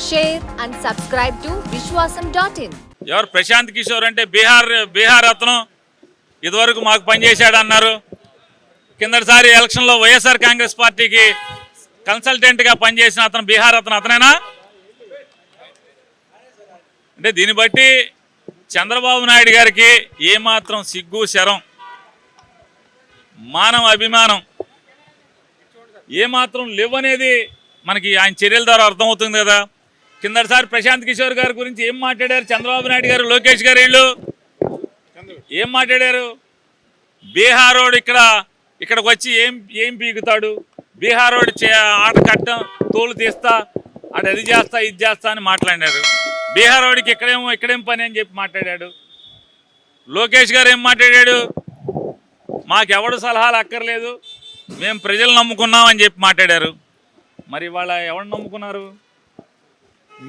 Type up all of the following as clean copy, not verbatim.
share and subscribe to Vishwasam.in. ఎవరు ప్రశాంత్ కిషోర్ అంటే బీహార్ అతను ఇదివరకు మాకు పనిచేశాడు అన్నారు. కిందటిసారి ఎలక్షన్లో వైఎస్ఆర్ కాంగ్రెస్ పార్టీకి కన్సల్టెంట్గా పనిచేసిన అతను బీహార్ అతనేనా? అంటే దీన్ని బట్టి చంద్రబాబు నాయుడు గారికి ఏమాత్రం సిగ్గు శరం మానవ అభిమానం ఏమాత్రం లేవనేది మనకి ఆయన చర్యల ద్వారా అర్థమవుతుంది కదా. కిందటిసారి ప్రశాంత్ కిషోర్ గారి గురించి ఏం మాట్లాడారు చంద్రబాబు నాయుడు గారు, లోకేష్ గారు, వీళ్ళు ఏం మాట్లాడారు? బీహారోడు ఇక్కడికి వచ్చి ఏం పీకుతాడు, బీహారోడు ఆట కట్టం తోలు తీస్తా అటు అది చేస్తా ఇది చేస్తా అని మాట్లాడారు. బీహారోడికి ఇక్కడేం పని అని చెప్పి మాట్లాడాడు. లోకేష్ గారు ఏం మాట్లాడాడు? మాకెవడు సలహాలు అక్కర్లేదు, మేము ప్రజలు నమ్ముకున్నాం అని చెప్పి మాట్లాడారు. మరి వాళ్ళ ఎవరు నమ్ముకున్నారు?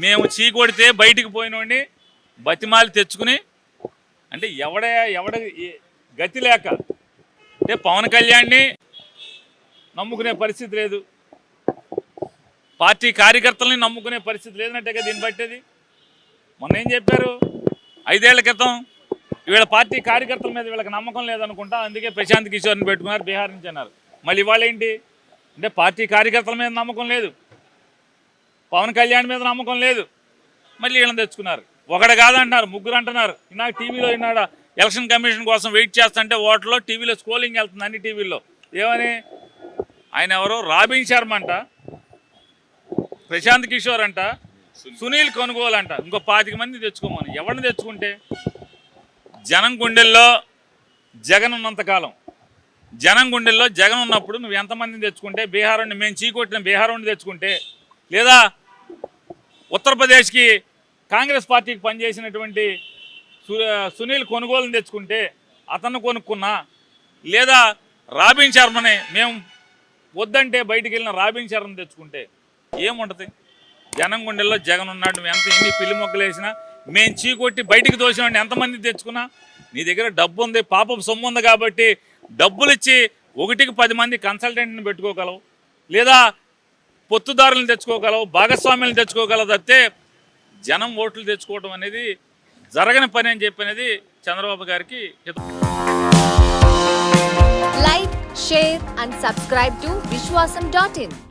మేము చీకొడితే బయటికి పోయినోడిని బతిమాలి తెచ్చుకుని, అంటే ఎవడ గతి లేక, అంటే పవన్ కళ్యాణ్ని నమ్ముకునే పరిస్థితి లేదు, పార్టీ కార్యకర్తలని నమ్ముకునే పరిస్థితి లేదన్నట్టుగా దీన్ని బట్టేది. మొన్న ఏం చెప్పారు? 5 ఏళ్ల క్రితం వీళ్ళ పార్టీ కార్యకర్తల మీద వీళ్ళకి నమ్మకం లేదనుకుంటా, అందుకే ప్రశాంత్ కిషోర్ని పెట్టుకున్నారు బీహార్ నుంచి అన్నారు. మళ్ళీ ఇవాళ ఏంటి అంటే పార్టీ కార్యకర్తల మీద నమ్మకం లేదు, పవన్ కళ్యాణ్ మీద నమ్మకం లేదు, మళ్ళీ వీళ్ళని తెచ్చుకున్నారు. ఒకడు కాదంటున్నారు, ముగ్గురు అంటున్నారు. నాకు టీవీలో ఈనాడు ఎలక్షన్ కమిషన్ కోసం వెయిట్ చేస్తుంటే ఓట్లో టీవీలో స్క్రోలింగ్ వెళ్తుంది అన్ని టీవీల్లో. ఏమని? ఆయన ఎవరో రాబిన్ శర్మ అంట, ప్రశాంత్ కిషోర్ అంట, సునీల్ కొనుగోలు అంట, ఇంకో 25 మంది తెచ్చుకోమని. ఎవరిని తెచ్చుకుంటే జనం గుండెల్లో జగన్ ఉన్నంతకాలం, జనం గుండెల్లో జగన్ ఉన్నప్పుడు నువ్వు ఎంతమందిని తెచ్చుకుంటే, బీహార్ని మేము చీకొట్టిన బీహార్ని తెచ్చుకుంటే, లేదా ఉత్తరప్రదేశ్కి కాంగ్రెస్ పార్టీకి పనిచేసినటువంటి సునీల్ కొనుగోలుని తెచ్చుకుంటే అతను కొనుక్కున్నా, లేదా రాబిన్ శర్మని మేము వద్దంటే బయటికి వెళ్ళిన రాబిన్ శర్మని తెచ్చుకుంటే ఏముంటుంది? జనం గుండెల్లో జగన్ ఉన్నాడు. నువ్వు ఎన్ని పిల్లి మొక్కలు వేసినా, మేము చీకొట్టి బయటికి తోసినాడిని ఎంతమంది తెచ్చుకున్నా, నీ దగ్గర డబ్బు ఉంది, పాపం సొమ్ము ఉంది కాబట్టి డబ్బులు ఇచ్చి 1కి 10 మంది కన్సల్టెంట్ని పెట్టుకోగలవు, లేదా పొత్తుదారులను తెచ్చుకోగలవు, భాగస్వామ్యాలను తెచ్చుకోగలవు. తప్పితే జనం ఓట్లు తెచ్చుకోవడం అనేది జరగని పని అని చెప్పినది చంద్రబాబు గారికి. Like, share and subscribe to Vishwasam.in.